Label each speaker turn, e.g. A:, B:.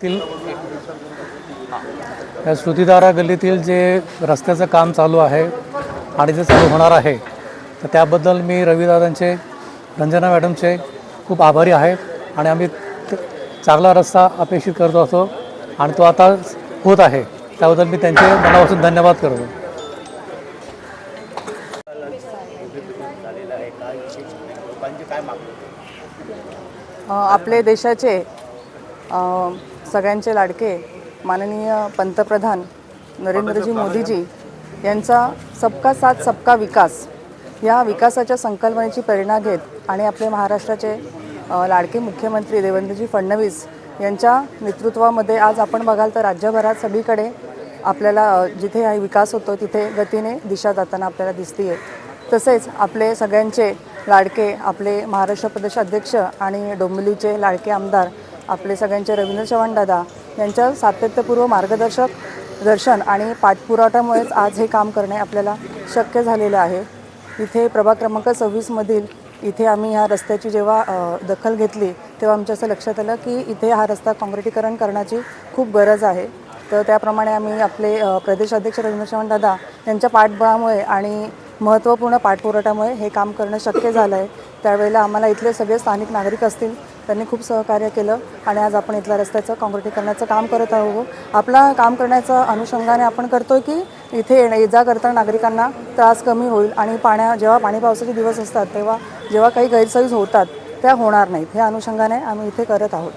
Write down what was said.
A: तील या श्रुतिधारा गल्लीतील जे रस्त्याचं काम चालू आहे आणि जे चालू होणार आहे, तर त्याबद्दल मी रविदादांचे, रंजना मॅडमचे खूप आभारी आहे. आणि आम्ही चांगला रस्ता अपेक्षित करतो असतो आणि तो आता होत आहे, त्याबद्दल मी त्यांचे मनापासून धन्यवाद करतो.
B: आपले देशाचे सगळ्यांचे लाडके माननीय पंतप्रधान नरेंद्रजी मोदीजी यांचा सबका साथ सबका विकास या विकासाच्या संकल्पनेची प्रेरणा घेत आणि आपले महाराष्ट्राचे लाडके मुख्यमंत्री देवेंद्रजी फडणवीस यांच्या नेतृत्वामध्ये आज आपण बघाल तर राज्यभरात सगळीकडे आपल्याला जिथे हा विकास होतो तिथे गतीने दिशा जाताना आपल्याला दिसते आहे. तसेच आपले सगळ्यांचे लाडके आपले महाराष्ट्र प्रदेश अध्यक्ष आणि डोंबिवलीचे लाडके आमदार आपले सगळ्यांचे रवींद्र चव्हाण दादा यांच्या सातत्यपूर्व दर्शन आणि पाठपुराव्यामुळेच आज हे काम करणे आपल्याला शक्य झालेलं आहे. इथे प्रभाग क्रमांक 26मधील इथे आम्ही ह्या रस्त्याची जेव्हा दखल घेतली तेव्हा आमच्या असं लक्षात आलं की इथे हा रस्ता काँक्रिटीकरण करण्याची खूप गरज आहे. तर त्याप्रमाणे आम्ही आपले प्रदेश अध्यक्ष रवींद्र चव्हाण दादा यांच्या पाठबळामुळे आणि महत्त्वपूर्ण पाठपुराव्यामुळे हे काम करणं शक्य झालं आहे. त्यावेळेला आम्हाला इथले सगळे स्थानिक नागरिक असतील त्यांनी खूप सहकार्य केलं आणि आज आपण इथल्या रस्त्याचं काँक्रिटीकरणाचं काम करत आहोत. आपला काम करण्याच्या अनुषंगाने आपण करतो की इथे ये जा करताना नागरिकांना त्रास कमी होईल आणि जेव्हा पाणी पावसाचे दिवस असतात तेव्हा जेव्हा काही गैरसोयी होतात त्या होणार नाहीत, ह्या अनुषंगाने आम्ही इथे करत आहोत.